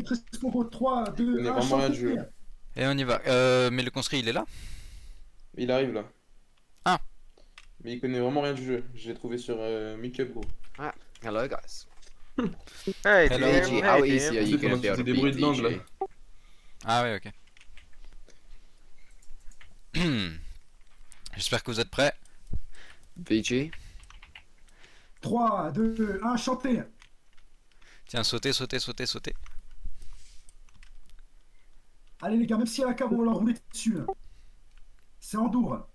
contre Esporo. 3, 2, connaît 1, vraiment rien du chantez. jeu. Et on y va. Mais le conscrit, il est là? Il arrive là. Ah. Mais il connaît vraiment rien du jeu. Je l'ai trouvé sur Meetup, gros. Hello guys. Hey, Hello. team. VG, how Hey, easy team. are you gonna be able to des bruits beat de langue là. VG? Ah ouais, ok. J'espère que vous êtes prêts. VG? 3, 2, 1, chantez. Tiens, sautez, sautez, sautez, sautez. Allez les gars, même si à la cave, on va leur rouler dessus. Là. C'est Andour.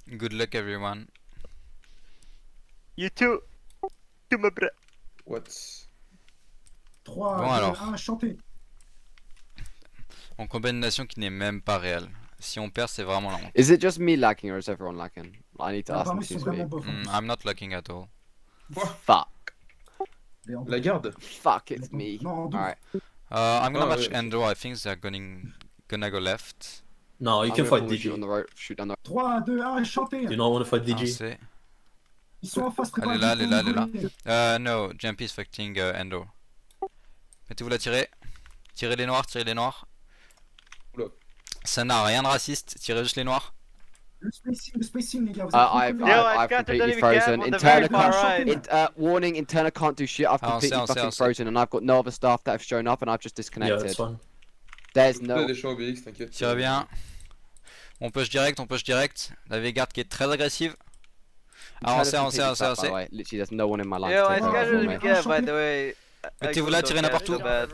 Good luck everyone. You too. To my bra. What? 3, Bon, 2, alors. 1, chantez. On combat une nation qui n'est même pas réelle. Si on perd, c'est vraiment la honte. Is it just me lagging or is everyone lagging? I need to ask Apparemment, them ils sont to vraiment speak. bof. I'm not looking at all. Fuck. Les Andour. La garde? Fuck, it's me. Non, Andour. Alright. I'm gonna Ah, match ouais. Endo. I think they're gonna go left. No, you I'm can gonna fight pull the shoot on DG. the right, shoot down the 3, 2, 1, chantez. Do you not want to fight Ah, DG? c'est... Ils sont en face, préparez. Elle est là, elle est là, elle est là. No, Jumpy is fighting Endo. Mettez-vous la tirer. Tirez les noirs, tirez les noirs. Oula. Ça n'a rien de raciste, tirez juste les noirs. Le spacing, les gars. Vous êtes trop I've, connus. Yo, I've, I've I've got the completely enemy cam frozen. on the Interna very far can't. right. Warning, Interna can't do shit. I've Ah, on sait, completely on sait, fucking on sait. frozen and I've got no other staff that have shown up and I've just Yeah, disconnected. that's fine. There's Vous no. avez des champs OBX, t'inquiète. Tirez bien. On push direct, on push direct. La Végarde qui est très agressive. Avancez, Interna's avancez, completely avancez, fucked, by the avancez. way. Literally, there's no one in my line Yo, to I take over scheduled for to me. get, by the way. Mettez-vous là, tirez n'importe où. So bad.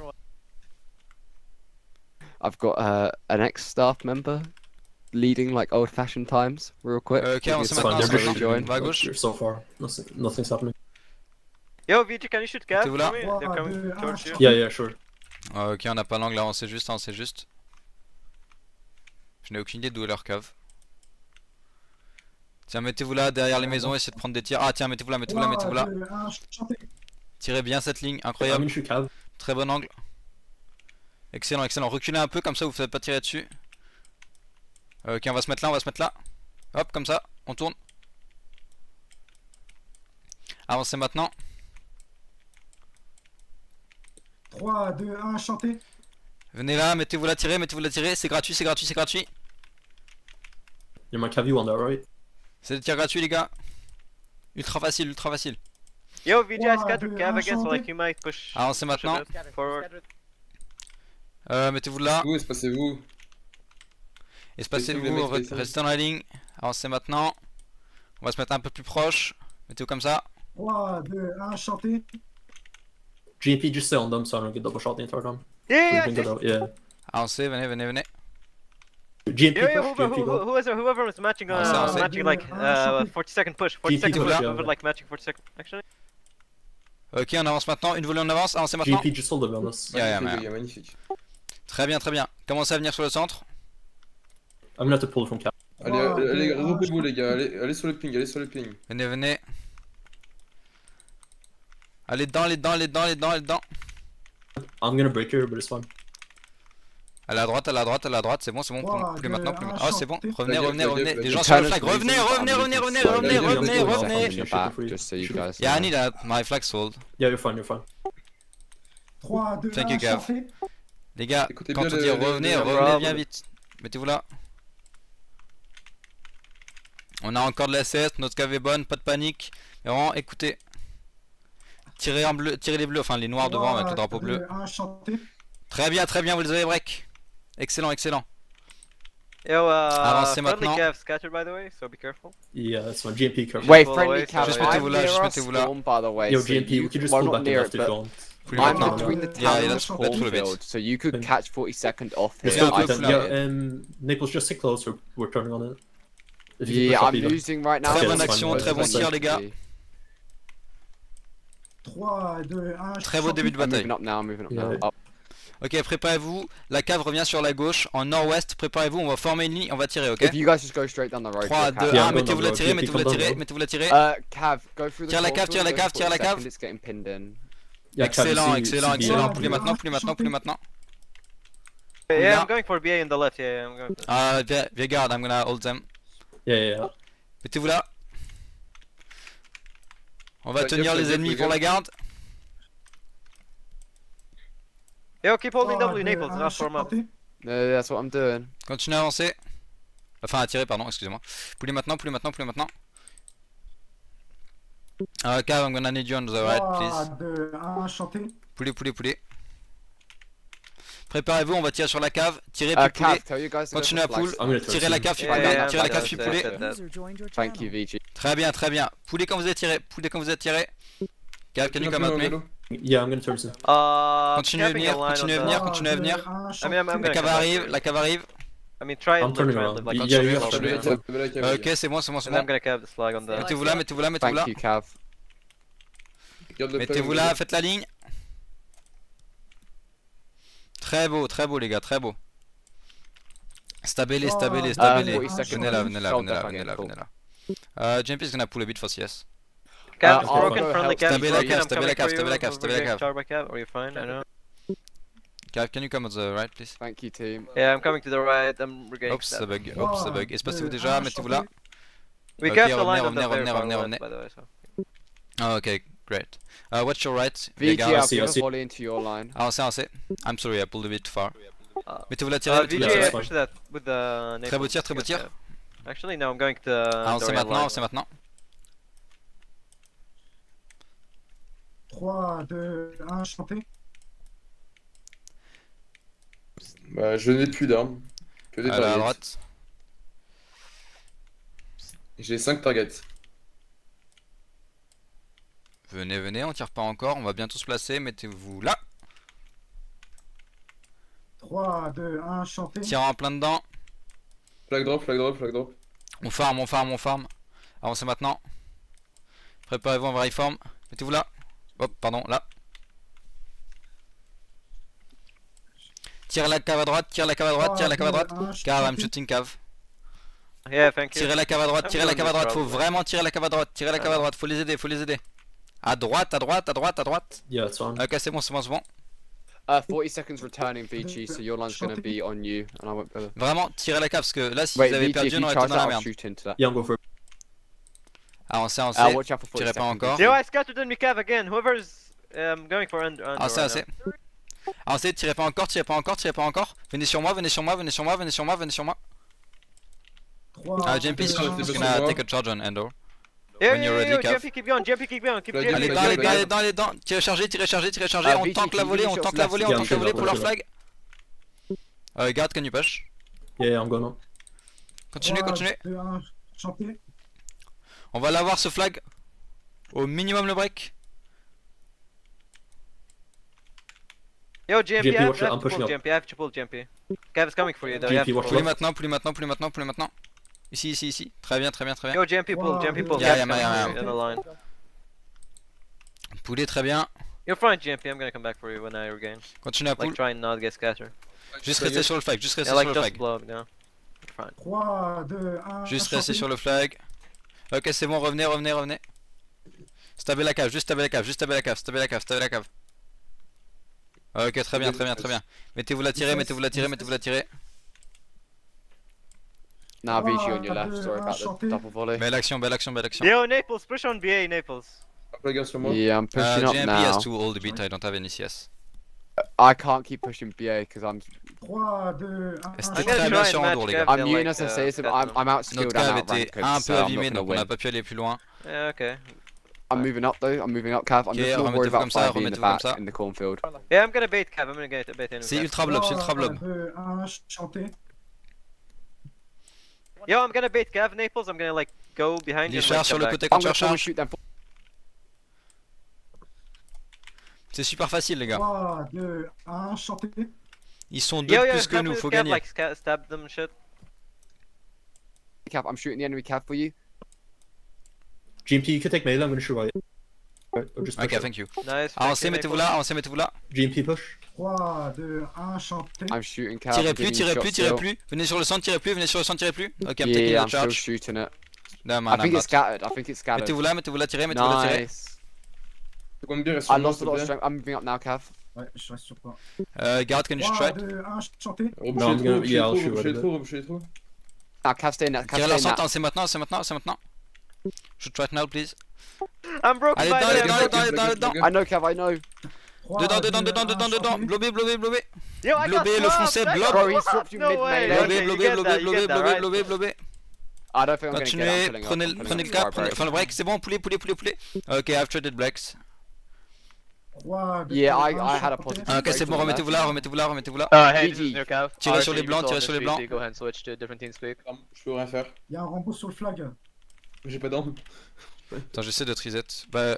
I've got an ex-staff member leading like old-fashioned times, real quick. Ok, Give me avancez a It's fine. maintenant, second They're to just c'est rejoin. Va à gauche. You're so far. Nothing's happening. Yo, VG, can you shoot Cav Mettez-vous là. for me? They're coming towards you. Yeah, yeah, sure. Ok, on n'a pas l'angle, avancez juste, avancez juste. Je n'ai aucune idée d'où est leur cave. Tiens, mettez-vous là, derrière les maisons, essayez de prendre des tirs. Ah tiens, mettez-vous là, mettez-vous là, 3, mettez-vous là. 2, 1, chantez. Tirez bien cette ligne, I incroyable. mean, shoot Cav. Très bon angle. Excellent, excellent. Reculez un peu, comme ça vous ne faites pas tirer dessus. Ok, on va se mettre là, on va se mettre là. Hop, comme ça, on tourne. Avancez maintenant. 3, 2, 1, chantez. Venez là, mettez-vous là, mettez-vous là, tirez. C'est gratuit, c'est gratuit, c'est gratuit. You might have you on that, right? C'est des tirs gratuits, les gars. Ultra facile, ultra facile. Yo, VG, I Wow, scattered dude, Cav again, so enchanté. like you might push. Avancez push a maintenant. bit forward. Mettez-vous là. Où espacez-vous? Espacez-vous, Laissez-vous les mecs restez dans la ligne. Avancez maintenant. On va se mettre un peu plus proche. Mettez-vous comme ça. 3, 2, 1, chantez. GP, just stay on them so I don't get double shot the entire time. Yeah, We yeah, can go yeah. down. Yeah. Avancez, venez, venez, venez. GP Yeah, yeah, push, GP go. whoever is matching, Ah, c'est- matching like 40 second push, 40 GP second push, push, yeah. whoever like matching 40 second actually. Ok, on avance maintenant. Une volée, on avance. Avancez maintenant. GP, just hold them on this. Yeah, yeah, Magnifique, man. les gars, magnifique. Très bien, très bien. Commencez à venir sur le centre. I'm gonna have to pull from Cav. Allez, Trois, allez, deux, un, regroupez-vous les gars, allez sur le ping, allez sur le ping. Venez, venez. Allez dedans, allez dedans, allez dedans, allez dedans, allez dedans. I'm gonna break here, but it's fine. Allez à droite, allez à droite, allez à droite. C'est bon, c'est bon. Trois, Plus deux, maintenant, plus un, maintenant. Ah, c'est bon. chantez. Revenez, La gueule, revenez, la revenez. gueule, Des la gens gueule. sur le Turner's flag. Revenez, losing, revenez, I'm revenez, losing revenez, so revenez, many revenez, people revenez. in the Shoot back, for free. just so you Shoot guys Y'a know. Annie là, my flag sold. Yeah, you're fine, you're fine. 3, 2, Thank 1, you, Gav. chantez. Les gars, Écoutez quand bien on dit le- revenez, le- revenez Rob. bien vite. Mettez-vous là. On a encore de la CS, notre cave est bonne, pas de panique. Mais vraiment, écoutez. Tirez en bleu, tirez les bleus, enfin les noirs devant avec le drapeau bleu. 3, 2, 1, chantez. Très bien, vous les avez break. Excellent, excellent. Yo, Avancez friendly maintenant. Cav scattered by the way, so be careful. Yeah, that's fine. GP, careful. Wait, All the friendly way, Cav. just I'm mettez-vous là, near juste our mettez-vous là. spawn, by the way. Yo, so GP, you, we could just well, pull not back near left it, if you but want. Plus I'm maintenant. between the Yeah, town let's and pull it. Cornfield, so you could Thank- catch 42nd off You're here. still I good see then. that. Yeah, Naples, just stick close. We're turning on it. If you can Yeah, push up I'm even. losing right now. Très Okay, bonne that's fine. action, Ouais, très bon that's fine. tir les gars. 3, 2, 1, Très beau début de I'm bataille. moving up now, I'm moving up now. Yeah. Up. Ok, préparez-vous. La cave revient sur la gauche. En nord-ouest, préparez-vous. On va former une ligne. On va tirer, ok? If you guys just go straight down the road. 3, to the 2, Cav. Yeah, 1. go Mettez-vous down la the tirer, road. mettez-vous la Come down tirer, the mettez-vous la tirer. Cav, go through the Tire la cave, cornfield, tire la go cave, for tire la 40 cave. seconds, It's getting pinned in. Yeah, Cav, you Excellent, see- excellent, see excellent. BA. Plus maintenant, plus maintenant, plus maintenant. Yeah, Yeah. I'm going for BA in the left, yeah, I'm going to... Vegarde, I'm gonna hold them. Yeah, yeah, yeah. Mettez-vous là. On va La tenir gaffe, les la ennemis gaffe, pour la la garde. Yo, keep holding 3, W 2, Naples, 1, not form up. chanté. That's what I'm doing. Continuez à avancer. Enfin, à tirer, pardon, excusez-moi. Poulet maintenant, poulet maintenant, poulet maintenant. Cav, I'm gonna need you on the right, 3, please. 2, 1, chanté. Poulet, poulet, poulet. Préparez-vous, on va tirer sur la cave. Tirez, puis poulet. Cav, tell you guys to go Continuez à for flags. poule. I'm gonna turn Tirez la soon. cave, puis Yeah, poulet. yeah, Tirez la yeah, cave, puis yeah, poulet. yeah. User joined your Thank you, channel. VG. Très bien, très bien. Poulet quand vous êtes tiré. Poulet quand vous êtes tiré. Cav, can you come at me? Yeah, I'm gonna turn soon. Continuez à capping a venir, line continuez à on venir, the- continuez à venir. I I'm La gonna cave come back arrive, for you. la cave arrive. I mean, try I'm and turning live, around. like, Yeah, continue, yeah, continue. yeah. Ok, c'est bon, c'est bon, c'est and I'm bon. gonna cap the slag on the. Mettez-vous là, mettez-vous là, mettez-vous là. Thank you, Cav. Mettez-vous là, faites la ligne. Très beau les gars, très beau. Stabelez, stabelez, stabelez. 40 seconds. Venez là, venez là, Shot venez là, back venez là, again, venez là. JMP is gonna pull a bit for CS. Cap is I'll broken, go friendly help. cap is Stabby la broken, cave, I'm stabby la coming cave, for stabby la you. cave, We're stabby la getting cave. charged by cap. Are you fine? I know. Cav, can you come on the right, please? Thank you, team. Yeah, I'm coming to the right. I'm regaining Oups, ça stab. bug, oups, ça bug. Espacez-vous déjà, mettez-vous là. We Ok, kept the revenez, line on the revenez, very far revenez, left, revenez. by the way, so. Oh, ok, great. Watch your right, les VG, gars. I'll see, give I a see. volley into your line. Avancez, avancez. I'm sorry, I pulled a bit too far. Mettez-vous là, VG, tirez, mettez-vous là, yeah, tirez. push that with the. Très beau Naples. tir, très beau tir. Actually, no, I'm going to. Avancez Dorian maintenant, line. avancez maintenant. 3, 2, 1, chanté. Bah, je n'ai plus d'armes. Que des À targets. droite. J'ai 5 targets. Venez, venez, on tire pas encore, on va bientôt se placer, mettez-vous là. 3, 2, 1, chanté. Tirez en plein dedans. Flag drop, flag drop, flag drop. On farm, on farm, on farm. Avancez maintenant. Préparez-vous en very form. Mettez-vous là. Hop, pardon, là. Tirez la cave à droite, tirez la cave à droite, tirez la cave à droite. Cave, I'm shooting cave. Yeah, thank you. Tirez la cave à droite, I'm tirez la doing cave à this droite. Faut probably. vraiment tirer la cave à droite, tirez la cave à droite. Faut les aider, faut les aider. À droite, à droite, à droite, à droite. Yeah, it's on. Ok, c'est bon, c'est bon, c'est bon. 40 seconds returning, VG, so your line's gonna be on you, and I won't bother. Vraiment, tirez la cave parce que là, si Wait, vous avez VG, perdu, if on you aurait été charge dans that, la I'll merde. shoot into that. Yeah, I'm going for it. Avancez, avancez. Watch out for 40 Tirez pas seconds. encore. Yo, I scattered in me cav again. Whoever's going for under. Avancez, avancez. Avancez, tirez pas encore, tirez pas encore, tirez pas encore. Venez sur moi, venez sur moi, venez sur moi, venez sur moi, venez sur moi. 3, JMP 2, is 1, just c'est gonna bon. take a charge on Endor. Yeah, When you're yeah, ready, yeah, Cav. JMP, keep going, JMP, keep going, keep Flag, JMP. Allez flag, dedans, allez flag, dedans, allez flag. dedans, allez dedans. Tirez chargé, tirez chargé, tirez chargé. On VG, tank la volée, on VG, tank la volée, on yeah, tank la volée pour leur yeah. flag. Garde, can you push? Yeah, yeah, I'm going on. Continuez, continuez. 2, 1, chanté. On va l'avoir ce flag. Au minimum le break. Yo, GMP, GMP, I have watch it, I'm to pull pushing up. GMP, I have to pull GMP. Cav is coming for you though, you have GMP, to watch pull. Poulet out. maintenant, poulet maintenant, poulet maintenant, poulet maintenant. Ici, ici, ici. Très bien, très bien, très bien. Yo, GMP pull, GMP pull, Yeah, Cav's yeah, yeah, coming for you in the line. Poulet, très bien. You're fine, GMP, I'm gonna come back for you when I regain. Continuez à pull. Like, try and not get scattered. Juste restez sur le flag, juste restez Yeah, sur like, le just flag. blow up, yeah. You're fine. 3, 2, 1, Juste restez sur le flag. Ok, c'est bon, revenez, revenez, revenez. Stabez la cave, juste stabez la cave, juste stabez la cave, stabez la cave, stabez la cave. Ok, très bien, très bien, très bien. Mettez-vous la tirer, mettez-vous la tirer, mettez-vous la tirer. Now VG on your Ah, left, sorry about enchanté. the double volley. Belle action, belle action, belle action. Yo, Naples, push on BA, Naples. Flag sur moi. Yeah, I'm pushing up JMP now. has to hold the beat, I don't have any CS. I can't keep pushing BA because 3, 2, 1, C'était I'm gonna très bien try and sur match Endor, les gars. Cav, I'm then, muting like, as I say, so cut I'm them. outskilled Notre and cave outranked, était un peu so I'm not abîmé, gonna donc on n'a win. pas pu aller plus loin. Yeah, okay. I'm moving up though, I'm moving up, Cav. I'm Ok, just not worried remettez-vous about comme ça, 5 in the remettez-vous comme back ça. in the cornfield. Yeah, I'm gonna bait Cav, I'm gonna get bait in. C'est ultra blob, c'est ultra blob. 2, 1, chanté. Yo, I'm gonna bait Cav, Naples, I'm gonna like go behind you. and, Lichard like, sur come le back. côté I'm quand tu gonna forward recharges. shoot them. C'est super facile, les gars. 3, 2, 1, chanté. Ils sont deux Yo, de yo, plus que Cav, nous, faut Cav, gagner. like stab them shit. Cav, I'm shooting the enemy Cav for you. GMP, you can take melee, I'm gonna shoot right. Right, or just push Ok, it. thank you. Nice. Avancez, mettez-vous là, avancez, mettez-vous là. GMP push. 3, 2, 1, chanté. I'm shooting Cav. Tirez I'm plus, giving you tirez shots plus, tirez still. plus. Venez sur le centre, tirez plus, venez sur le centre, tirez plus. Ok, I'm taking Yeah, the I'm still charge. shooting it. No I man, I'm think it's not. scattered. I think it's scattered. Mettez-vous là, tirez, mettez-vous là, tirez. Nice. Seconde bien, reste I sur moi, lost a s'il lot te of plaît. strength. I'm moving up now, Cav. Ouais, je reste sur toi. Garde, can you shoot 3, right? 2, 1, chanté. No, I'm gonna- yeah, I'll shoot right Rebouchez at trop, rebouchez trop. Now, Cav, stay in that. Cav, Tirez stay leur in that. centre, c'est maintenant, c'est maintenant, c'est maintenant. Shoot right now, please. I'm broken Allez by dedans, the allez dedans, allez dedans, allez dedans, allez dedans. I know, Cav. I know. 3, Dedans, 2, dedans, dedans, 1, dedans, dedans. chanté. Blobé, blobé, blobé. Yo, I got Blobé, le swapped, français, I got blob. Bro, he swapped, swapped you no mid way. melee. Blobé, Okay, you blobé, get blobé, that, you blobé, get that, blobé, right? blobé, blobé. I don't think I'm gonna get it. I'm Continuez, pulling prenez, I'm pulling prenez le the cap, far break. enfin le break, c'est bon, poulet, poulet, poulet, poulet. Ok, I've traded blacks. 3, 2, Yeah, 1, I had a chanté. positive Ah, ok, break c'est to bon, the remettez-vous left. là, remettez-vous là, remettez-vous là. Hey, this is GG. new Cav. Tirez sur les RG, blancs, you tirez told sur les us blancs. to Go ahead and switch to a different team speak. Je peux rien faire. Il y a un Rambo sur le flag. J'ai pas d'armes. Attends, j'essaie de reset. Bah,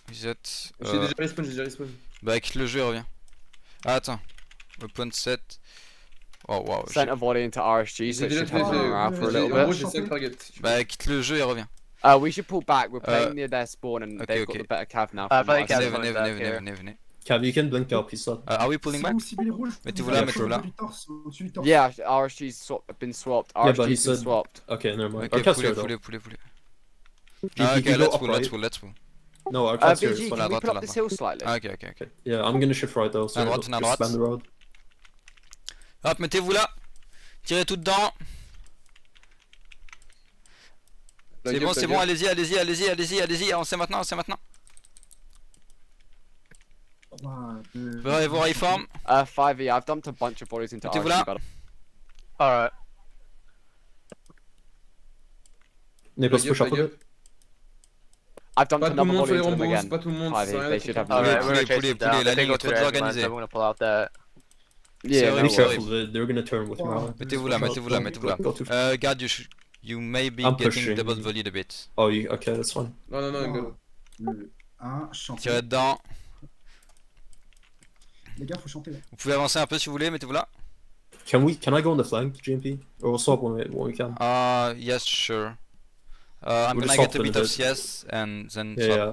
reset. J'ai déjà respawn, j'ai déjà respawn. Bah, quitte le jeu et reviens. Ah, attends. Weapon set. Oh, wow. Sent a volley into RSG, so J'ai it déjà should fait. help him around for a j'ai- little En gros, bit. j'ai 5 targets. Bah, quitte le jeu et reviens. We should pull back. We're playing near their spawn, and Okay, they've okay. got the better cav now. I from play what I Cav's Venez, see. coming venez, back venez, here. venez, venez. Cav, you can blink up, he's up. Are we pulling C'est back? où cible rouge? Mettez-vous là, mettez-vous là. Au-dessus du torse. Yeah, RSG's been swapped. Yeah, but he RSG's been said- swapped. Okay, never mind. Ok, Our cat's poulet, here though. poulet, poulet, poulet. GP, Ah, ok, can you let's go pull, upright? let's pull, let's pull. No, our cat's here. VG, It's Voilà, fine. can we droite, pull là, up this droite. hill slightly? Ah, ok, ok, ok. Okay. Yeah, I'm gonna shift right though, so À droite, just à droite. span the road. Hop, mettez-vous là. Tirez tout dedans. C'est bon, c'est bon, allez-y, allez-y, allez-y, allez-y, allez-y. On sait maintenant, on sait maintenant. 3, 2, Vous vos reform. 5e, I've dumped a bunch of volleys into Mettez-vous là. RSG, but Alright. Nicholas, push up a bit. I've dumped Pas tout le another monde sur volley les into them rombos, again. pas tout le monde, Ah, ça sert à rien they d'être should trop have fort. Alright, poulet, we're gonna chase poulet, them down. poulet, la If they ligne go est to trop their organisée. advance, I'm gonna pull out that. Yeah, horrible, no Be c'est worries. careful, they're gonna turn with Morale. Mettez-vous là, mettez-vous là, mettez-vous là. Go too far. Guard, you may be I'm getting pushing. double volleyed a bit. Oh, okay, that's fine. Non, non, non, go. 2, 1, chanté. Tirez dedans. Les gars, faut chanter là. Vous pouvez avancer un peu si vous voulez, mettez-vous là. Can I go on the flank, GMP? Or we'll swap when we can. Yes, sure. I'm We'll gonna just get a soften bit a of bit. CS and then Yeah, swap. yeah.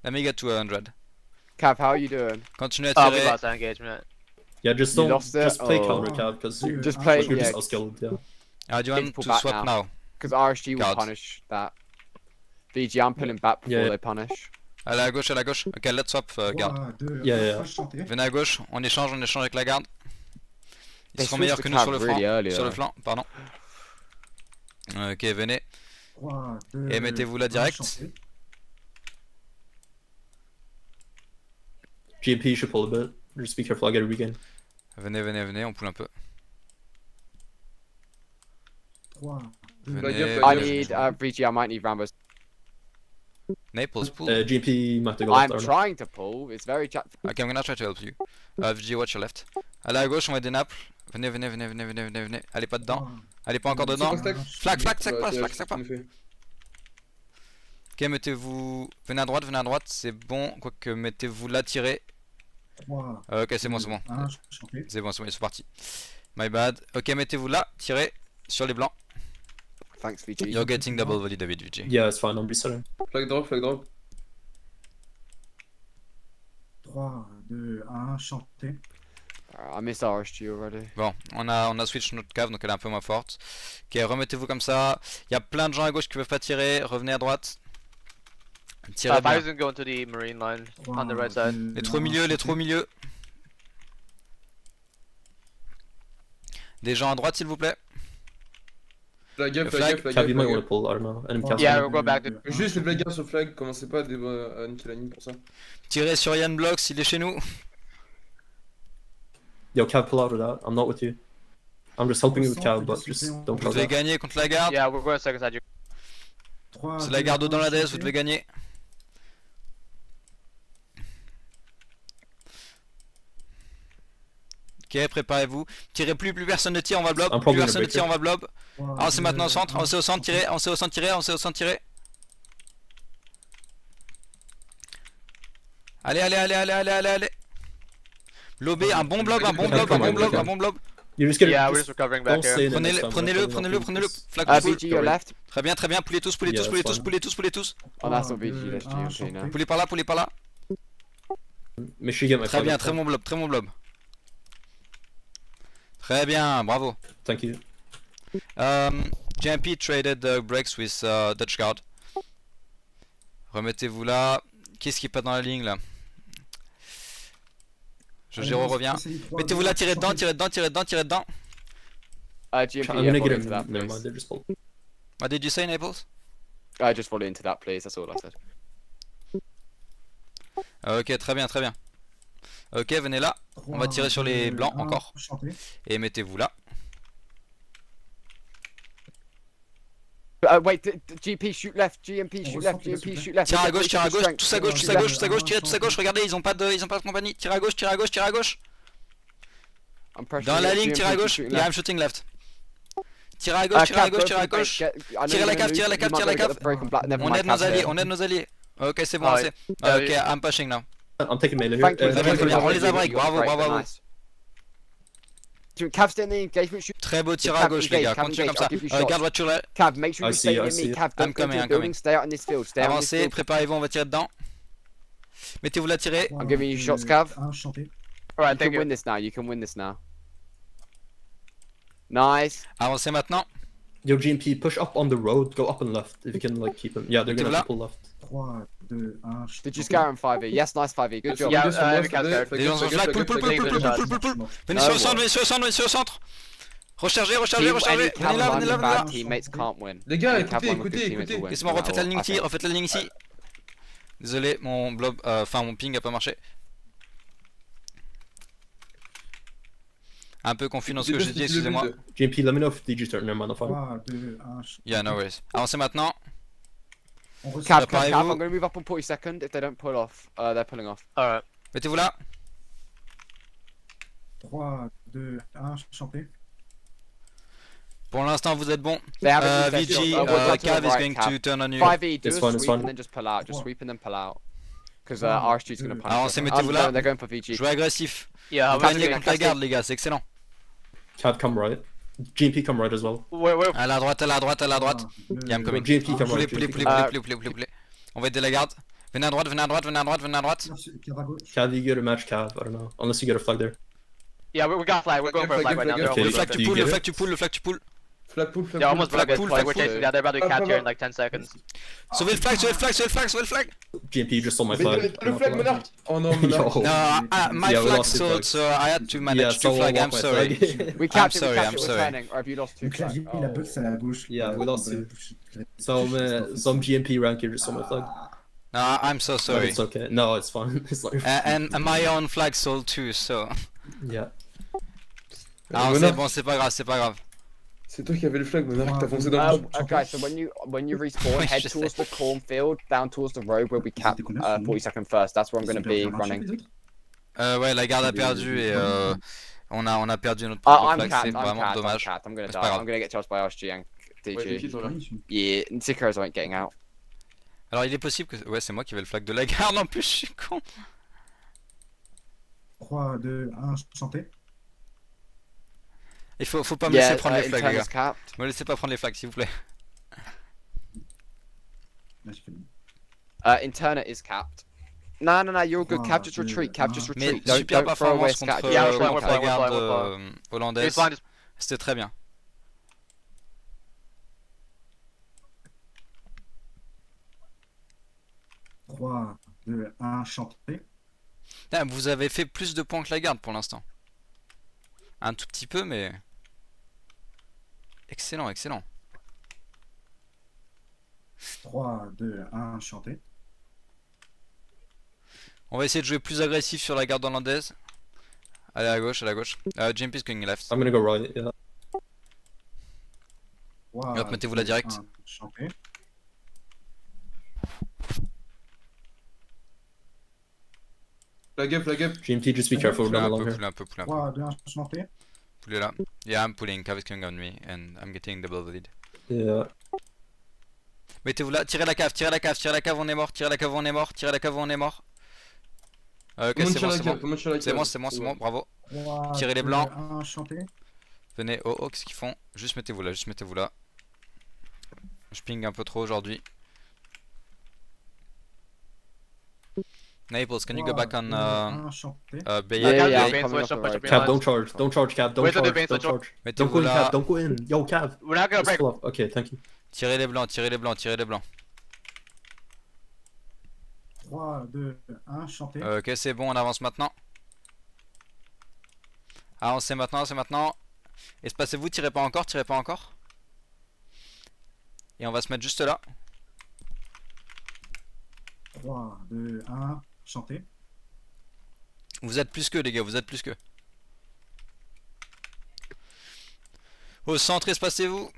Let me get to 100. Cav, how are you doing? Continuez à Oh, we tirer. lost that engagement. Yeah, just You don't, lost it? just play Oh. counter Cav, because Just Ah, play- you're yeah. just outskilled, yeah. Do you Need want to pull to back swap now? Because RSG will Guard. punish that. VG, I'm pulling back before Yeah. they punish. Allez à gauche, à la gauche. Ok, let's swap, garde. 3, 2, Yeah, yeah. 1, chanté. Venez à gauche, on échange avec la garde. Ils They seront switched meilleurs the que nous sur cab le really flanc. early, Sur le though. flanc, pardon. Ok, venez. 3, 2, Et mettez-vous là direct. chanté. GMP, you should pull a bit. Just be careful, I get a regain. Venez, venez, venez, on poule un peu. 3, 2, Venez, Blague, I venez. need VG, I might need Rambo's. Naples, pull. GMP might have to go I'm left arm. trying to pull. It's very chat. Ok, I'm gonna try to help you. VG, watch your left. Allez à gauche, on met des naples. Venez, venez, venez, venez, venez, venez, venez. Allez pas dedans. 3, Allez pas encore dedans. Stack. Flag, flag, sac pas, Ouais, flag, sac pas. en effet. Ok, mettez-vous. Venez à droite, c'est bon. Quoique, mettez-vous là, tirez. 3, Ok, c'est bon, c'est bon. 1, chanté. C'est bon, ils sont partis. My bad. Ok, mettez-vous là, tirez sur les blancs. Thanks, VG. You're getting double volley, David VG. Yeah, it's fine, I'm resetting. Flag drop, flag drop. 3, 2, 1, chanté. I missed RSG already. Bon, on a switch notre cave, donc elle est un peu moins forte. Ok, remettez-vous comme ça. Il y a plein de gens à gauche qui peuvent pas tirer. Revenez à droite. Tirez If I bien. was gonna go into the marine line on the right 3, side. Les trop au milieu, les trop au milieu. Des gens à droite, s'il vous plaît. Flag gap, Le flag flag. gap, flag Cav, you gap, might flag want to gap. pull, I don't know. Enemy cast. Yeah, we'll go back to- Juste le flag gap sur flag, commencez pas à niquer la ligne pour ça. Tirez sur Yann Blocks, il est chez nous. Yo, Cav, pull out of that. I'm not with you. I'm just helping you with Cav, but just don't Vous pull devez that. gagner contre la garde. Yeah, we're going second side. 3, C'est la garde dans la DS, vous devez gagner. Ok, préparez-vous. Tirez plus personne ne tire, on va blob. Un Plus problème, personne ne breaker. tire, on va blob. Avancez maintenant au centre, avancez au centre, tirez, avancez au centre, tirez, avancez au centre, tirez. Allez, allez, allez, allez, allez, allez, allez. Lobé, un bon blob, un bon blob, un bon blob, un bon blob. You just get Yeah, we're just just recovering don't back here. stay there next Prenez-le, time, prenez-le, like, prenez-le, prenez-le. just- Flag VG, pull. your left. Très bien, très bien. Poulez tous, poulez Yeah, tous, poulez that's tous, fine. poulez tous, poulez tous. Oh, that's not VG, that's GMP now. Poulez par là, poulez par là. Make sure you get my Très flag bien, up très top. bon blob, très bon blob. Très bien, bravo. Thank you. JMP traded breaks with Dutch Guard. Remettez-vous là. Qu'est-ce qui est pas dans la ligne là? Jojiro revient. Mettez-vous là, tirez dedans, tirez dedans, tirez dedans, tirez dedans. GMP, I'm yeah, gonna get volley him. into that, Never please. mind, they just pulled. What did you say, Naples? Just volley into that, please. That's all I said. Ok, très bien, très bien. Ok, venez là. On va tirer sur les blancs encore. Chanté. Et mettez-vous là. Wait, GP shoot left, GMP shoot left, GMP shoot left. Tire à gauche, tire à gauche, tous à gauche, tous à gauche, tous à gauche, Ouais, tirez tous à gauche, regardez, ils ont pas de compagnie. Tire à gauche, tire à gauche, tire à gauche. I'm pressuring Dans la it, ligne, tire à GMP gauche. shooting Yeah, I'm left. shooting left. Tire à gauche, tire à Cav, gauche, go tire à for the break, gauche. get- I know Tire you're la gonna cave, lose, tire la you cave, might tire la be able to get cave. the break on black, never On mind, aide nos Cav's alliés, here. on aide nos alliés. Ok, c'est bon, Alright. assez. Ok, I'm pushing now. I'm taking melee here. Thank you, Très thank bien, you, très bien. thank On you, les a you break, got the bravo, break, bravo. nice. Cav's in the engagement, shoot. Très beau tir à Cav, gauche, les gars. engage, Cav, Continuez comme ça. engage, I'll give you Garde shots. voiture là. Cav, make sure I you see, stay I near see. me. Cav, I'm don't go coming, to I'm the building, stay out in this field, stay out in this Avancez, field. préparez-vous, on va tirer dedans. Mettez-vous la tirer. I'm giving you shots, Cav. Chanté. Alright, You thank can you. win this now, you can win this now. Nice. Avancez maintenant. Yo, GMP, push up on the road. Go up and left if you can like keep him. Yeah, they're gonna have to pull left. 3, 2, 1. Did you scare him, 5e? Yes, nice, 5e. Good job. Yeah, Focus sur moi, we s'il te can plaît. start. Les gens sont flag, pull, pull, pull, pull, pull, pull, pull, pull. Venez sur le centre, venez sur le centre, venez sur le centre. Rechargez, rechargez, Team, rechargez. any Venez là, Cav venez là, venez là. bad teammates can't win. Les gars, Any Cav écoutez, one with good écoutez, teammates will écoutez. win. Laissez-moi refaites la ligne Oh, ici, okay. refaites la ligne ici. Désolé, mon blob, enfin mon ping a pas marché. Un peu confus dans ce que je dis, excusez-moi. GMP, let me know if DG start. Never mind, I'll find. 3, 2, 1. Yeah, no worries. Avancez maintenant. On ressort. Cav, Cav, Préparez-vous. Cav, I'm going to move up on 42nd if they don't pull off. They're pulling off. Alright. Mettez-vous là. 3, 2, 1. Chanté. Pour l'instant, vous êtes bon. They haven't used their VG, shield. We'll go to the Cav is right, going Cav. to turn on you. 5e, do It's a fine, it's sweep and fine. then just pull out. Just What? sweep and then pull out. Because One, RSG's going to two. punish Avancez, us. mettez-vous Oh, là. no, they're going for VG. Jouez agressif. Yeah, Vous I'm gagnez Cav, contre la Cav, garde, les gars, c'est excellent. Cav, come right. GMP, come right as well. Where? À la droite, à la droite, à la droite. Yeah, I'm coming. GMP, come Poulet, right. poulet, GMP, poulet, come right. poulet, poulet, poulet, poulet. On va aider la garde. Venez à droite, venez à droite, venez à droite, venez à droite. Cav à gauche. Cav, you get a match Cav. I don't know. Unless you get a flag there. Yeah, we got flag. We're going for a flag right now. They're Okay. Le almost flag Do tu you pull, get le it? flag tu pull, le flag tu pull. Flag pull, flag They're pull. almost Flag flag pull, flag. flag We're pull. chasing. Yeah, they're about to Ah, catch pas here in mal. like 10 seconds. Sauvez le flag, sauvez le flag, sauvez le flag, sauvez le flag. GMP, you just stole my Mais flag. le flag Monarch. Oh non, Monarch. Yo. No, my Yeah, we flag, lost the so, flag. so I had to manage Yeah, two so flag, we'll I'm walk my sorry. flag. We capped sorry, it, we I'm capped it, we're sorry. turning. Or have you lost two Le flags? clavier, il a bug, c'est à gauche. Yeah, we lost two. Some GMP rank here just stole my flag. No, I'm so But sorry. it's okay. No, it's fine. It's like And my own flag sold too, so. yeah. Ah, c'est Monarch, bon, c'est pas grave, c'est pas grave. c'est toi qui avais le flag, Monarch. T'as foncé dans le Okay, so when you respawn, Oui, head je towards the cornfield, down towards the road where we cap C'était combien, 42nd first. That's where I'm going to be running. Ouais, la garde a perdu et on a perdu notre I'm flag, capped, c'est I'm vraiment capped, I'm dommage. capped. I'm going to C'est die. pas grave. I'm going to get charged by RSG and Ouais, t'es qui DG. toi là? Yeah, Ntikos ain't getting out. Alors il est possible que. Ouais, c'est moi qui vais le flag de la garde en plus, je suis con. 3, 2, 1. Chanté. Il faut pas me laisser Yeah, prendre les flags, les Interna's gars. capped. Me laissez pas prendre les flags, s'il vous plaît. Là, j'ai fait le- Interna is capped. No, you're good. Cav, just retreat. Cav, just Mais retreat. Don't, super don't throw away a performance scat. contre, Yeah, we're contre flying, la garde we're hollandaise. Baseline is C'était très bien. 3, 2, 1. Chanté. Ah, vous avez fait plus de points que la garde pour l'instant. Un tout petit peu, mais. Excellent, excellent. 3, 2, 1. Chanté. On va essayer de jouer plus agressif sur la garde hollandaise. Allez à gauche, à la gauche. JMP is going left. I'm gonna go right. Yeah. 3, Hop, mettez-vous là direct. 1. Chanté. Flag up. GMT, just be careful. We're Poulet not un along peu, here. poulet un peu, poulet un peu. 3, 2, 1. Chanté. Poulet là. Yeah, I'm pulling. Cav is coming on me and I'm getting double lead. Yeah. Mettez-vous là, tirez la cave, tirez la cave, tirez la cave, on est mort, tirez la cave, on est mort, tirez la cave, on est mort. Ok, Comment c'est tire bon, la c'est cave? bon. Comment tire la C'est cave? bon, c'est bon, c'est bon, bravo. 3, Tirez les 2, blancs. 1. Chanté. Venez, oh, qu'est-ce qu'ils font? Juste mettez-vous là, juste mettez-vous là. Je ping un peu trop aujourd'hui. Naples, can you go back on Bayard? Yeah, Bayard? I'm coming switch off up, the push road. up your Cav, lines. don't charge. Don't charge, Cav. Don't Wait till the charge. base Don't switch up. charge. Don't Mettez-vous go in, Cav. là. Don't go in. Yo, Cav. We're not gonna Just break. pull up. Okay, thank you. Tirez les blancs, tirez les blancs, tirez les blancs. 3, 2, 1. Chanté. Ok, c'est bon, on avance maintenant. Avancez maintenant, c'est maintenant. Espacez-vous, tirez pas encore, tirez pas encore. Et on va se mettre juste là. 3, 2, 1. Chanté. Vous êtes plus que les gars, vous êtes plus que. Au centre, espacez-vous.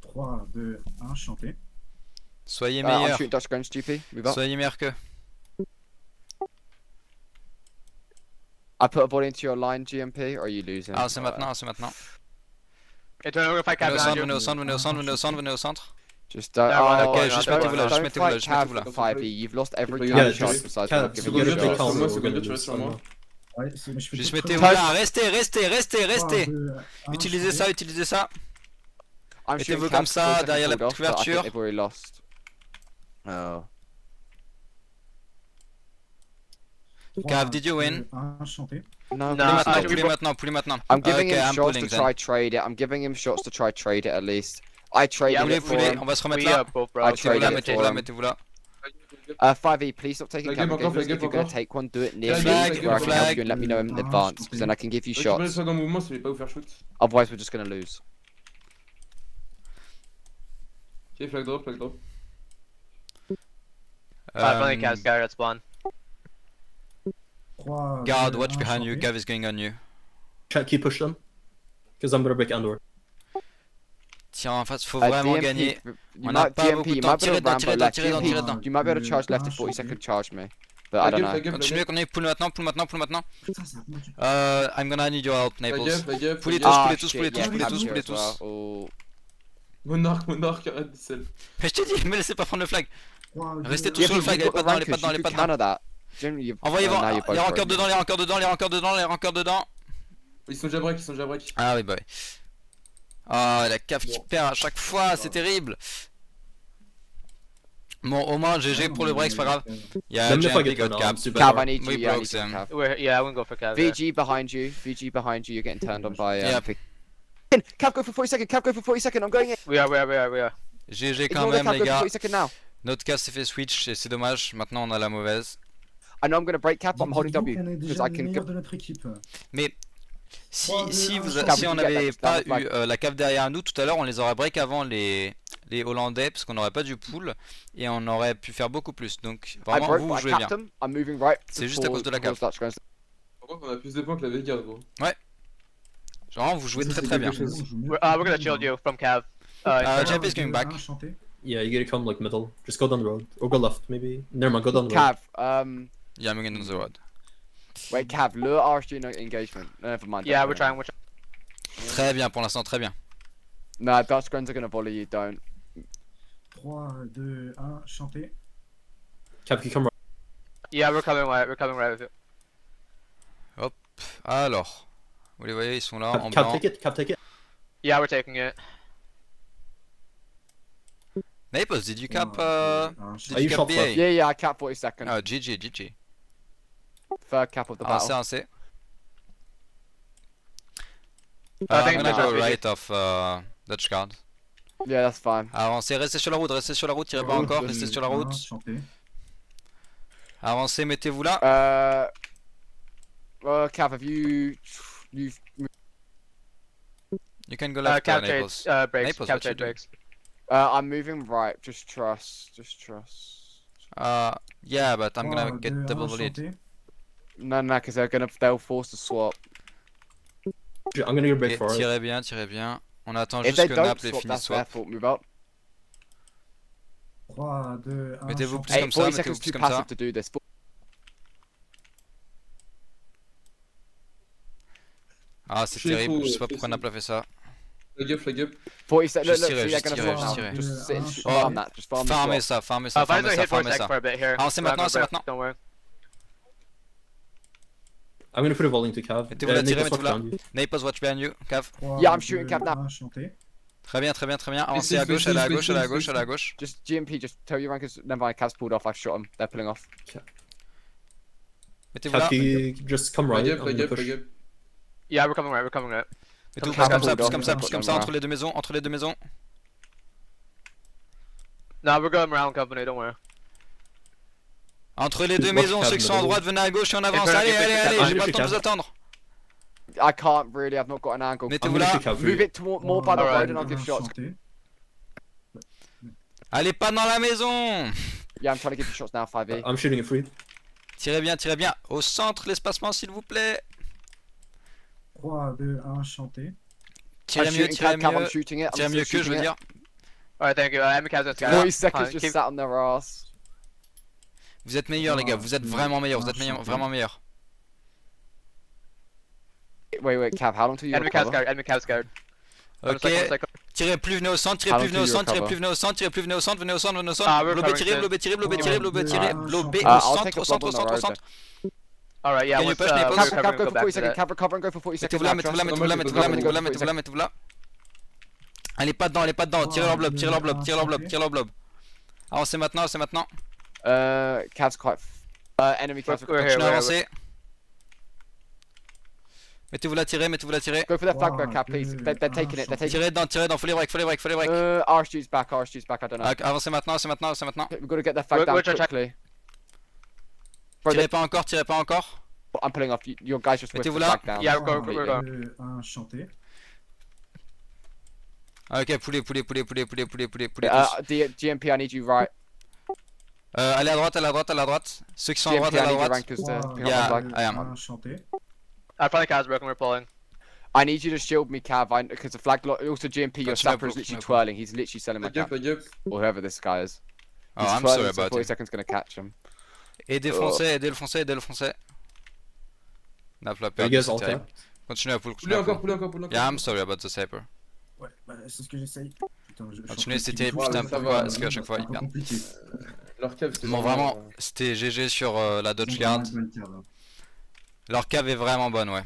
3, 2, 1, chanter. Soyez I'm meilleurs. shooting Dutch guns, GP. Move up. Soyez meilleurs que. I put a body into your line, GMP, or are you losing? Ah, c'est maintenant, c'est maintenant. I don't know if I Venez can au centre, behind venez you. au centre, venez au centre, venez au centre, venez au centre. Just don't. No, no, ok, no, juste no, mettez-vous là, no, juste no. mettez-vous là, fight juste Cav mettez-vous là. for the 5e. You've lost every Yeah, counter just- shot besides Cav, not giving seconde, you je a vais shot. sur moi, we're seconde, gonna tu lose restes sur moi. somehow. Ouais, mais je fais Juste tout mettez-vous crever. là, restez, restez, restez, 3, restez. 2, 1, Utilisez chanter. ça, utilisez ça. I'm Mettez-vous shooting comme Cav ça, for a derrière la second pulled off, but I couverture. think they've already lost. Oh. Cav, did you win? 1, chanter. No, No, Poulez maintenant, we poulez bro- maintenant, poulez maintenant. I'm giving Ok, him I'm shots pulling to then. try trade it. I'm giving him shots to try trade it at least. I traded Poulez, it for poulez, him. on va se remettre We là. both, bro. I Mettez-vous là, traded it mettez-vous for là, him. mettez-vous là. 5e, please stop taking Flag camp up encore, engagements. flag If you're up gonna encore. take one, do it near Flag, me where I can flag. help you and let me know in advance, because then I can give you Récupérez shots. ça dans le mouvement, ça va pas vous faire shoot. Otherwise, we're just gonna lose. Ok, flag drop, flag drop. Friendly Cavs, Garrett spawn. 3, Guard, 2, watch 1, behind you, chanter. Cav is going on you. Chat, keep push them. Because I'm gonna break Andor. Tiens, en face, faut vraiment gagner. You On n'a might, pas GMP, beaucoup de you temps. might be Tirez able to dedans, ramp tirez it dedans, left. tirez dedans, tirez dedans. GMP, you might be able to charge left in 40 seconds, charge me. But I don't know. Continuez, continuez, pull maintenant, pull maintenant, pull maintenant. Putain, ça remonte. I'm gonna need your help, Flag Naples. up, flag up. Poulez flag tous, up. Ah, poulez tous, shit, poulez tous, yeah, poulez Cavs tous, here poulez as well. tous. Oh. Monarch, arrête de sel. Mais je t'ai dit, me laissez pas prendre le flag. 3, 2, Restez tous Yeah, sur le but flag, you've allez got pas the dedans, allez pas rankers, dedans, allez you pas could dedans. counter that. Generally, you've... Envoyez now voir, you're both les rankeurs broken. dedans, les rankeurs dedans, les rankeurs dedans, les rankeurs dedans. Ils sont déjà break, ils sont déjà break. Ah oui, bah oui. Ah, la cave qui perd à chaque fois, c'est terrible. Bon, au moins, GG pour le break, c'est pas grave. Yeah, Let me JMP get got turned capped. on. Cav, I need you. We Yeah, I broke need you, them. Cav. Yeah, I wouldn't go for Cavs. there. VG behind you. VG behind you. You're getting turned on by. Yep. Pick. Cav, go for 40 seconds. Cav, go for 40 seconds. I'm going in. We are. GG quand Ignore the même, Cav, les go for gars. 40 seconds now. Notre cave s'est fait switch et c'est dommage. Maintenant, on a la mauvaise. I know I'm gonna break Cav, but I'm holding W On est because déjà I le can. meilleur de notre équipe. Mais si, Trois, deux, si, un, vous, Cav, si on you get n'avait that, pas down eu the la cave derrière nous, tout à l'heure, on les aurait break avant les Hollandais parce qu'on n'aurait pas du pool et on aurait pu faire beaucoup plus. Donc I vraiment, broke, vous, but vous I jouez bien. capped them. I'm moving right. C'est juste à cause de la towards cave. Dutch guns. Pourquoi qu'on a plus de points que la Vega, gros? Genre, vous jouez Ça, très c'est très quelque bien. chose, on joue mieux. We're gonna shield you from Cav. JMP is going back. 1, chanter. Yeah, you gotta come like middle. Just go down the road. Or go left, maybe. Never mind, go down the road. Cav, Yeah, I'm going on the road. wait, Cav, lure RSG no engagement. Never mind. Yeah, don't we're worry. trying. Très bien pour l'instant, très bien. No, Dutch guns are gonna volley you. Don't. 3, 2, 1, chanter. Cap, you come right. Yeah, we're coming right. We're coming right with you. Alors, vous les voyez, ils sont là en Cap, blanc. take it. Cap, take it. Yeah, we're taking it. Naples, did you cap? 3, 2, 1, Did chanter. Are you you cap shot BA? first? Yeah, I cap 40 seconds. Ah, GG, GG. Third cap of the Avancez, battle. avancez. I I'm think gonna that's go GG. right of Dutch guard. Yeah, that's fine. Avancez, restez sur la route, tirez pas encore, restez sur la 1, route. chanter. Avancez, mettez-vous là. Cav, have you? You've. You can go left, Cav Naples. trades, breaks. Naples, Cav what you trade do? breaks. I'm moving right. Just trust. Just trust. Yeah, but I'm 3, gonna 2, get 1, double lead. chanter. No, because they'll force the swap. I'm gonna go break Ok, forward. tirez bien, tirez bien. On attend If juste they que don't Naples ait swap, fini that's their swap. fault. Move up. 3, 2, 1, Mettez-vous chanter. plus comme ça, 40 mettez-vous seconds plus too comme ça. passive to do this. Ah, c'est Je suis terrible, fou, je sais pas je pourquoi suis Naples a fait ça. Flag up, flag up. 40 seconds. Just Look, tirez, see, they're just gonna tirez, swap just now. tirez. Just sit, just Oh. farm that. Just farm the Farmez swap. ça, farmez ça, If I farmez just ça, hit for a farmez sec ça. for a bit here. Ah, c'est We're maintenant, having a c'est break, maintenant. Don't worry. I'm gonna put a volley into Cav. Mettez-vous là, tirez, Naples, watch mettez-vous là. behind you. Naples, watch behind you, Cav. 3, Yeah, I'm shooting cap 2, now. 1, chanter. Très bien, très bien, très bien. Avancez Space, à gauche, space, allez à space, gauche, allez à space, gauche, space. allez à gauche. Just GMP. Just tell your rankers. Never mind. Cav's pulled off. I've shot them. They're pulling off. Mettez-vous là. Cap, you just come right. Flag I'm up, flag gonna up, push. flag up. Yeah, we're coming right. We're coming right. Mettez-vous Cap plus comme ça, hold plus off, comme ça, put plus them comme ça, around. entre les deux maisons, entre les deux maisons. No, we're going around company. Don't worry. Entre les deux Watch maisons, Cav ceux qui sont à middle. droite, venez à gauche et on avance. front, Allez, if allez, it's allez, Cav, j'ai pas le temps de Cav. vous attendre. I can't really. I've not got an angle. Mettez-vous I'm là. gonna shoot Cav for Move you. it more by the Alright. road and I'll give shots. Chanter. Allez pas dans la maison. Yeah, I'm trying to give you shots now. 5e. I'm shooting it free. Tirez bien, tirez bien. Au centre, l'espacement, s'il vous plaît. 3, 2, 1, chanter. Tirez I'm mieux, shooting tirez Cav, I'm mieux. shooting it. Tirez I'm mieux still que, je veux shooting it. dire. Alright, thank you. MCAS, let's go. 40 seconds Fine, just keep- sat on their ass. Vous êtes meilleurs, les gars. Vous êtes vraiment meilleurs. Vous êtes Enchanté. vraiment meilleurs. Wait, Cav, how long till you Enemy CAS recover? guard, enemy CAS guard. One Ok. second, one second. Tirez plus, venez au centre, tirez How plus, long venez au till you centre, tirez recover? plus, venez au centre, tirez plus, venez au centre, venez au centre, venez au centre. Ah, we're Blobé, recovering tirez, soon. blobé, tirez, blobé, tirez, blobé, Deux, tirez. un, Blobé chanté. au I'll centre, take a au centre, au blob on centre, au the centre. Alright, yeah, Can you once push me, we're push? Cav, recovering, Cav, we'll go go for back 40 to seconds. that. Cav, recover and go for 40 seconds. Mettez-vous là, now, mettez-vous là, trust. mettez-vous là, mettez-vous là, mettez-vous là, mettez-vous là, mettez-vous là. Allez, pas dedans, allez, pas dedans. Tirez leur blob, tirez leur blob, tirez leur blob, tirez leur blob. Avancez maintenant, c'est maintenant. Cav's quite. Enemy Cav's. We're here, Continuez à we're here. avancer. Mettez-vous là, tirez, mettez-vous là, tirez. Go for their flag Wow, back, Cav, please. dude. They're taking it. They're taking Tirez dedans, faut les break, faut les break, faut les break. it. RSG's back. RSG's back. I don't know. Avancez maintenant, c'est maintenant, c'est maintenant. We've got to get their flag down Which attack? quickly. Bro, Tirez pas encore, tirez pas encore. I'm pulling off. Your guys just whipped the Mettez-vous là. flag down. Yeah, 3, we're going. 2, 1, chanter. Ok, poulet, poulet, poulet, poulet, poulet, poulet, poulet, poulet. GMP, I need you right. Allez à droite, allez à droite, allez à droite. Ceux qui sont à GMP, droite, I allez à need you droite. rank us to 3, pick 2, up my 1, flag. I am. chanter. Our flank CAS broken, we're pulling. I need you to shield me, Cav, because the flag. Also, GMP, your Continue, sapper is continue, literally continue. twirling. He's literally selling my Flag up, cap, flag up. or whoever this guy is. Oh, He's I'm twirling, sorry so about 40 it. seconds gonna catch him. Aidez le foncé, aidez le foncé, aidez le foncé. On a la You perdu, guys c'est all terrible. tap? Continuez à pull, Poulet continuez à encore, pull. poulet encore, poulet encore. Yeah, I'm sorry about the saper. Ouais, bah, c'est ce que j'essaye. Putain, je Continuez, suis en c'était train de putain, cliquer. pourquoi est-ce qu'à chaque fois C'est ils un peu perdent? compliqué. Leur cave, c'est Bon, vraiment, c'était GG sur la Dodge Guard. Bonne cave, hein. Leur cave est vraiment bonne, ouais.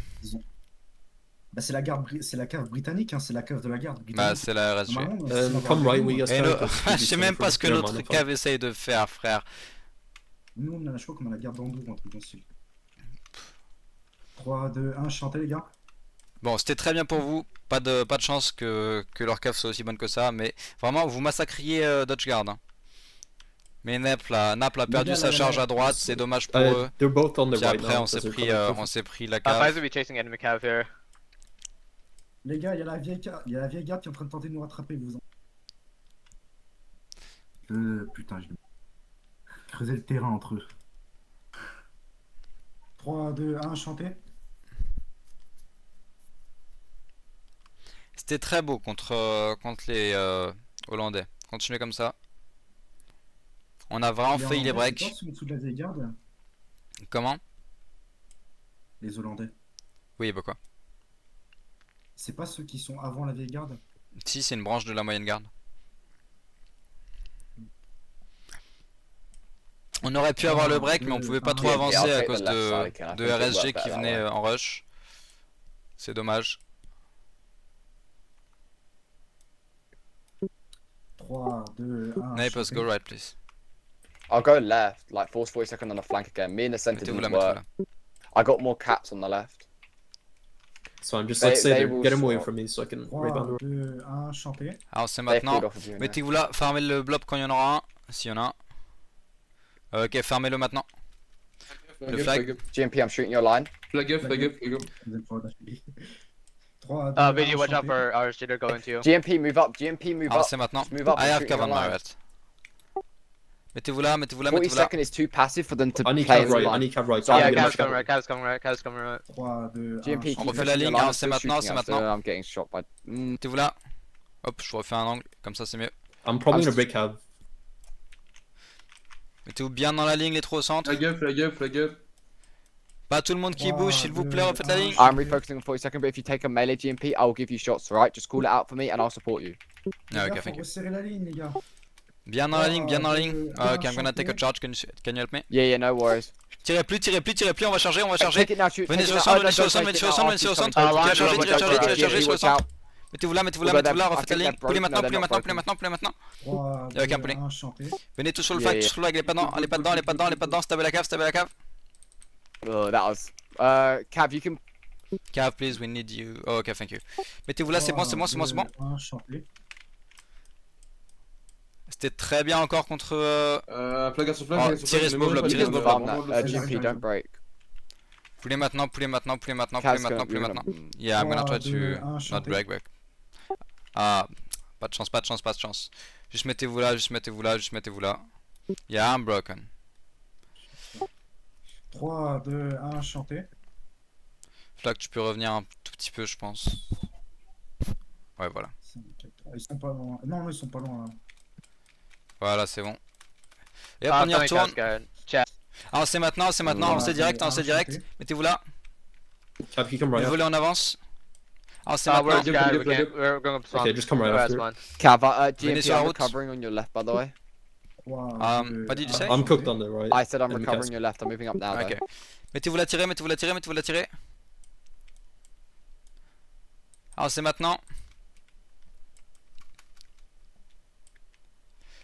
Bah, c'est la garde, c'est la cave britannique, hein, c'est la cave de la garde Bah, britannique. c'est la RSG. Normalement, c'est la garde Come right, we britannique. guys Et try le... to- je sais même pas ce que Never l'autre mind, cave essaye de faire, frère. Nous, on a, je crois qu'on a la garde d'Andour ou un truc ainsi. 3, 2, 1, chantez les gars. Bon, c'était très bien pour vous. Pas de chance que leur cave soit aussi bonne que ça. Mais vraiment, vous massacriez Dodge Guard. Hein. Mais Naples a perdu gars, sa là, charge là, à droite. C'est dommage pour eux. They're both on the Puis right après, now. on s'est because pris, they're coming la Fives cave. will be chasing enemy CAV here. Les gars, il y a la vieille garde qui est en train de tenter de nous rattraper, vous en... putain, je vais creuser le terrain entre eux. 3, 2, 1, chantez. C'était très beau contre les Hollandais. Continuez comme ça. On a vraiment failli les break. C'est pas ceux en dessous de la vieille garde, Comment? les Hollandais. Oui, bah quoi. C'est pas ceux qui sont avant la vieille garde. Si, c'est une branche de la moyenne garde. On aurait pu avoir le break, mais on pouvait pas trop Yeah, avancer I'll à take cause the left de side, Ken. I think it'll RSG work qui better venait that way. en rush. C'est dommage. 3, 2, 1. Naples, go right, please. I'll go left, like force 40 seconds on the flank again. Me and the center Mettez-vous didn't là, mettez-vous work. là. I got more caps on the left. So I'm just They- like say they there, will get him away sort. from me so I can 3, rebound. 2, 1, chantez. Alors c'est They pulled maintenant. off of you, yeah. Mettez-vous là, fermez le blob quand il y en aura un. S'il y en a un. Ok, fermez-le maintenant. Le flag. GMP, I'm shooting your line. Flag up, flag up, flag up. Deuxième fois, d'affilée. 3, 2, 1, Video, watch out chantez. for our they're going to you. GMP, move up. GMP, move Alors up. c'est maintenant. Just move up I and have shoot cover your on my line. right. Mettez-vous là, mettez-vous là, 40 mettez-vous là. seconds is too passive for them to I need play cav in the right, I line. need cav right. So Yeah, I'm I'm CAV's gonna coming right, CAV's coming right, CAV's coming right. 3, 2, 1, GMP, On keep refait la pushing ligne, your line, hein, c'est still maintenant, shooting c'est us, maintenant. I'm getting shot by... Mettez-vous là. Hop, je refais un angle, comme ça c'est mieux. I'm probably I'm gonna break cav. Mettez-vous bien dans la ligne, les trous au centre. Flag up, flag up, flag up. Pas tout le monde qui bouge, s'il vous plaît, refaites la ligne. I'm refocusing on 40 seconds, but if you take a melee GMP, I will give you shots, alright? Just call it out for me and I'll support you. Ah, Les ok, gars, thank faut you. resserrer la ligne, les gars. Bien dans la ligne, bien dans la ligne. Ah, Ok, I'm gonna take a charge, can you help me? Yeah, no worries. Tirez plus, on va charger, on va charger. Take it now, shoot. Venez take sur it le now. centre, Oh, venez don't sur le centre, take venez it sur le now. centre, venez sur le centre. Ah, Tirez ouais, charger sur le Watch centre. out. Mettez-vous là, mettez-vous là, Well, mettez-vous là, I refaites la think ligne. they're Poulez broken. maintenant, No, poulez they're maintenant, not poulez maintenant, poulez maintenant. 3, Y'a aucun 2, poulet. 1, chantez. Venez tous sur le Yeah, flag, yeah. tous sur le flag, allez pas dedans, allez pas dedans, allez pas dedans, allez pas dedans, stabez la cave, stabez la cave. Oh, that was... Cav, you can... Cave, please, we need you. Oh, ok, thank you. Mettez-vous là, c'est bon, c'est bon, c'est bon, c'est bon. 1, chantez. C'était très bien encore contre. Flag up sur flag, Oh, flag up sur tirez flag. ce beau blob, You tirez ce can beau farm blob. that. GMP, don't break. Poulez maintenant, poulez maintenant, poulez maintenant, poulez Cav's maintenant, gonna... poulez you're maintenant. gonna- Yeah, I'm gonna try 3, 2, to 1, not chantez. break back. Ah, pas de chance, pas de chance, pas de chance. Juste mettez-vous là, juste mettez-vous là, juste mettez-vous là. Yeah, I'm broken. 3, 2, 1, chanter. Flag, tu peux revenir un tout petit peu, je pense. Ouais, voilà. 5, 4, 3. Ils sont pas loin. Non, non, ils sont pas loin. Là. Voilà, c'est bon. Et hop, Ah, on y Tommy retourne. Cascade. Chat. Ah, c'est maintenant, c'est maintenant. Avancez direct, avancez direct. Mettez-vous là. Cap, you come right Le after. volet en avance. Ah, c'est We're maintenant. Good, Sky, good, we good. we're going up spawn. Okay, just come right We're at after. spawn. Cav, Venez GMP, sur la I'm route. recovering on your left, by the way. 3, What did you say? I'm cooked on the right. I said I'm And recovering Mikhail's- your left. I'm moving up now, though. Ok. Mettez-vous la tirer, mettez-vous la tirer, mettez-vous la tirer. Alors c'est maintenant.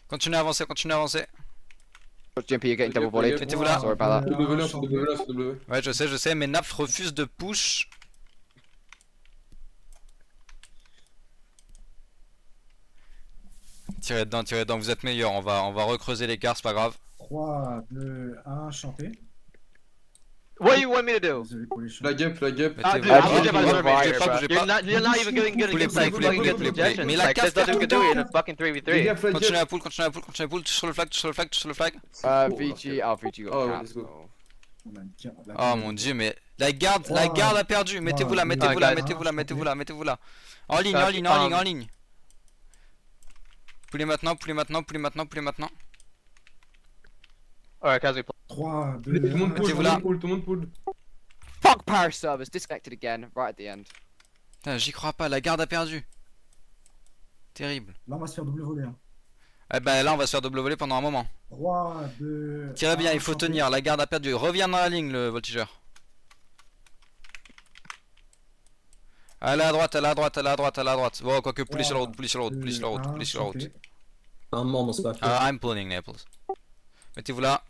Continuez à avancer, continuez à avancer. GMP, you're getting double Okay, volleyed. okay. Mettez-vous là. Sorry about that. W là, sur W là, sur W. Ouais, je sais, mais Napf refuse de push. Tirez dedans, vous êtes meilleurs. On va recreuser l'écart, c'est pas grave. 3, 2, 1, chanter. What do you want me to do? Désolé pour les chants. Flag up, flag up. Ah, dude, Mettez-vous. I'm legit by the Bougez right pas, here, bro. bougez pas. You're not even getting good Poulet, insight. poulet, Fucking poulet, good poulet, suggestions. poulet. Mais la Like, cave, there's nothing we can do in a fucking Les 3v3. gars, flag Continuez up. à pull, continuez à pull, touche sur le flag, touche sur le flag, touche sur le flag, touche sur le flag. VG, oh, VG got Oh, capped. let's go. Oh. On a une carte, la Oh carte. mon dieu, mais la garde a perdu. Mettez-vous là, mettez-vous là, mettez-vous là, mettez-vous là, mettez-vous là. En ligne, en ligne, en ligne, en ligne. Poulet maintenant, poulet maintenant, poulet maintenant, poulet maintenant. Alright, Kaz, we play. 3, Tout le 2, monde 1, pull, tout Mettez-vous le là. monde pull, tout le monde pull. Fuck Paris servers, disconnected again, right at the end. Putain, j'y crois pas, la garde a perdu. Terrible. Là, on va se faire double voler. Hein. Eh ben là, on va se faire double voler pendant un moment. 3, 2. Tirez bien, 1, il faut chanter. tenir, la garde a perdu. Reviens dans la ligne, le voltigeur. Allez à droite, allez à droite, allez à droite, allez à droite. Bon, quoique, poulet sur la route, poulet sur la route, poulet sur la route, poulet sur la route. I'm almost back here. I'm pulling Naples. Mettez-vous là.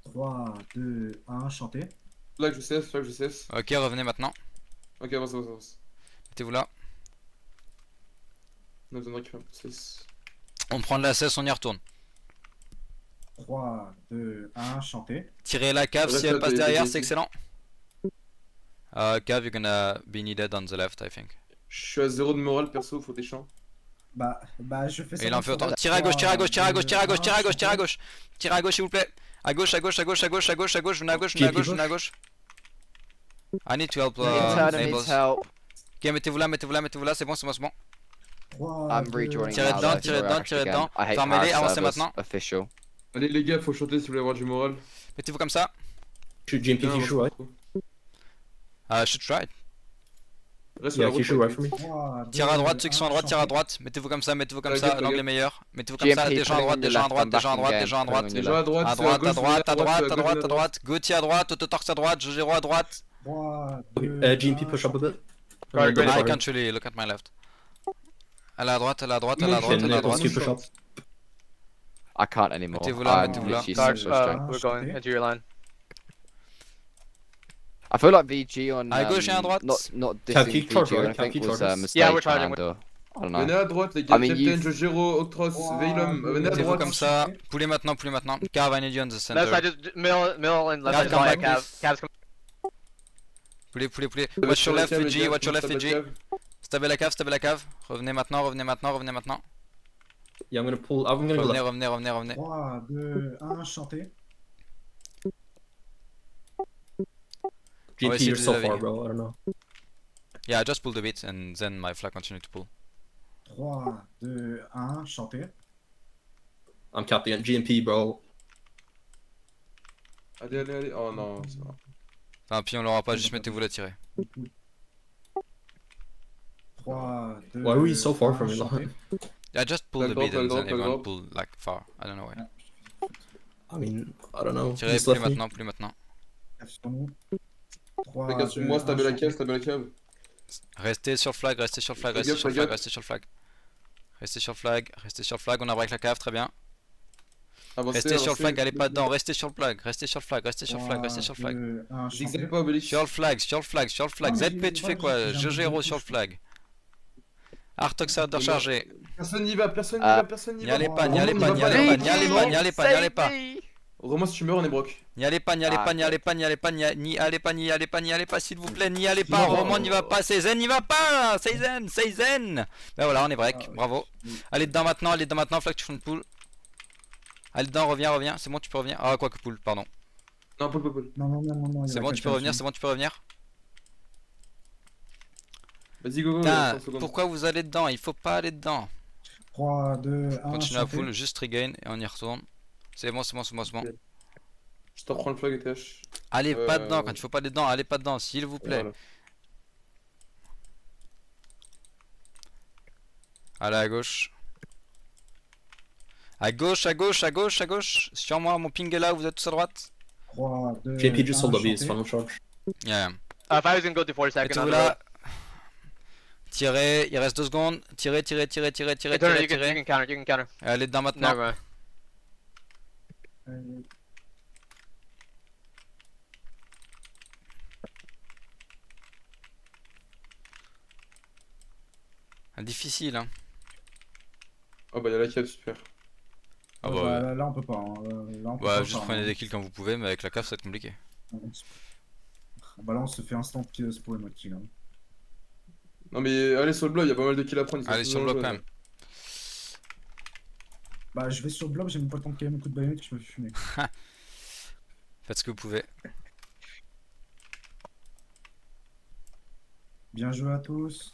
3, 2, 1, chanter. Flag, je cesse, flag, je cesse. Ok, revenez maintenant. Ok, avance, avance, avance. Mettez-vous là. On a besoin de récupérer un peu de cesse. On prend de la cesse, on y retourne. 3, 2, 1, chanter. Tirez la cave, Reste si elle là, passe t'es- derrière, t'es- c'est excellent. Cave, you're gonna be needed on the left, I think. Je suis à 0 de morale perso, faut des champs. Bah, je fais ça. Et il en comme fait ça. autant. Tirez à gauche, tirez à gauche, tirez à gauche, tirez à gauche, tirez à gauche, tirez à gauche. Tirez à gauche, s'il vous plaît. À gauche, à gauche, à gauche, à gauche, à gauche, à gauche, à gauche, venez à gauche, venez à gauche, venez à gauche. I need to help Intern needs Nables. help. Ok, mettez-vous là, mettez-vous là, mettez-vous là, c'est bon, c'est bon, c'est bon. 3, I'm 2, rejoining Tirez now, dedans, though, tirez so we're dedans, actually tirez again. dedans. I hate Fermez-les, Paris avancez servers, maintenant. official. Allez les gars, faut chanter si vous voulez avoir du moral. Mettez-vous comme ça. Shoot GMP, Viens, you shoot right. Should try. Reste sur Yeah, la can you shoot right route. for me? Tirez à droite, ceux qui sont à droite, tirez à droite. Mettez-vous comme ça, mettez-vous comme Ouais, ça, good, l'angle good. est meilleur. Mettez-vous comme ça, GMP, des gens à droite, des gens à droite, des gens à droite, des gens à droite. pulling on Les your gens à left. droite, À c'est droite, à gauche, droite, à droite, à gauche, droite, à droite. Gauthier à droite, Autotorx à droite, Jogero à droite. 3, Okay, 2, GMP, push up a bit. Right, Go great. I forward. can't really look at my left. Allez à droite, allez à droite, allez à droite, Motion, allez à Naples, droite. you push up. I can't anymore. Mettez-vous là, I'm mettez-vous là. literally Sarge, so strong. we're going into your line. I feel like VG on À gauche et à droite. not Cap, dissing keep charge VG, I right, cap, think keep was charge. a mistake. Yeah, we're charging. and, I don't Venez know. à droite les gars, I mean, Captain, you've- Jogero, Octros, Veilum, venez à Mettez-vous droite. comme ça. Poulez maintenant, poulez maintenant. Cav, I need you on the Left center. side, just middle and left Cav, side. come Cav, back, Cav, Cav's coming. Poulez, poulez, poulez. Watch your left, VG, watch your left, VG. Stabez la cave, stabez la cave. Revenez maintenant, revenez maintenant, revenez maintenant. Yeah, I'm gonna pull. I'm gonna go Revenez, left. revenez, revenez, revenez. 3, 2, 1, chanter. GMP, essayer you're de so les far, laver. bro. I don't know. Yeah, I just pulled a bit and then my flag continued to pull. 3, 2, 1, chanter. I'm capping at GMP, bro. Allez, allez, allez. Oh non, c'est vrai. Enfin, puis on l'aura pas, juste mettez-vous la tirer. 3, 2, Why are we so far 1, from it? chanter. I just pulled a Drop, bit and drop, then everyone drop. pulled like far. I don't know why. I mean, I don't know. Tirez, Just plus left me. maintenant, plus maintenant. Sur nous. 3, Regarde sur moi, stabez la cave, stabez la cave. Restez sur le flag, restez sur le flag, Fais restez gaffe, sur le fais flag, gaffe. restez sur le flag. Restez sur le flag, restez sur le flag, on a break la cave, très bien. Avancez, Restez sur le avancez. flag, allez pas dedans, restez sur le flag, restez sur le flag, restez sur le flag, restez sur le flag. 2, 1, Zigzag chanter. pas, Obélix. Sur le flag, sur le flag, sur le flag. Ah, mais ZP, j'ai- tu ouais, fais quoi? j'ai un Jogero peu sur le touche. flag. Artox à recharger. Personne n'y va, personne n'y Ah. va, personne n'y N'y va. allez pas, n'y allez On pas, va n'y pas, allez pas, on n'y va allez pas. pas, n'y allez pas, n'y allez pas. Vraiment, si tu meurs, on est broc. N'y allez pas, n'y allez Ah, pas, n'y ok. allez pas, n'y allez pas, n'y allez pas, n'y allez pas, n'y allez pas, s'il vous plaît, n'y allez pas. Non. Roman n'y va pas, Seizen n'y va pas. Seizen, Seizen. Ben voilà, on est break, Ah, ouais. bravo. Allez dedans maintenant, flag to front pool. Allez dedans, reviens, c'est bon, tu peux revenir. Ah, quoi que pool, pardon. Non, Paul. Non, non, non, non, non. il y C'est a bon, tu peux quelqu'un revenir, dessus. c'est bon, tu peux revenir. Vas-y, go, Putain, 30 secondes. pourquoi vous allez dedans? Il faut pas aller dedans. 3, 2, 1. Continue à full, juste regain et on y retourne. C'est bon, c'est bon, c'est bon, c'est bon. Je t'apprends le flag et TH. Allez pas dedans, quand il faut pas aller dedans, allez pas dedans, s'il vous plaît. Voilà. Allez à gauche. À gauche, à gauche, à gauche, à gauche. Sur moi, mon ping est là, vous êtes tous à droite. 3, 2, JMP just 1. sold lobby, it's chanter. final charge. Yeah. If I was gonna go to 40 seconds, Mettez-vous on the là. road. Tirez, il reste 2 secondes. Tirez, tirez, tirez, tirez, tirez, Hey, Turner, tirez, you tirez. can counter, you can counter. Allez dedans maintenant. Never mind. Difficile, hein. Ah bah, y'a la cave, super. Ah Ouais, bah, ouais. là, on peut pas. Hein. Là, on peut Ouais, pas juste faire, prenez hein. des kills quand vous pouvez, mais avec la cave ça va être compliqué. Bah là, on se fait instant spawn notre kill. Hein. Non, mais allez sur le bloc, y'a pas mal de kills à prendre. ils sont Allez tous sur le dans bloc quand jaune. même. Bah, je vais sur le bloc, j'ai même pas le temps de caler un coup de baïonnette que je me fais fumer. Faites ce que vous pouvez. Bien joué à tous.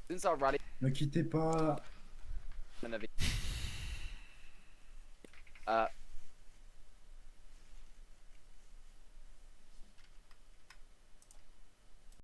Since our rally, Ne quittez pas. uh,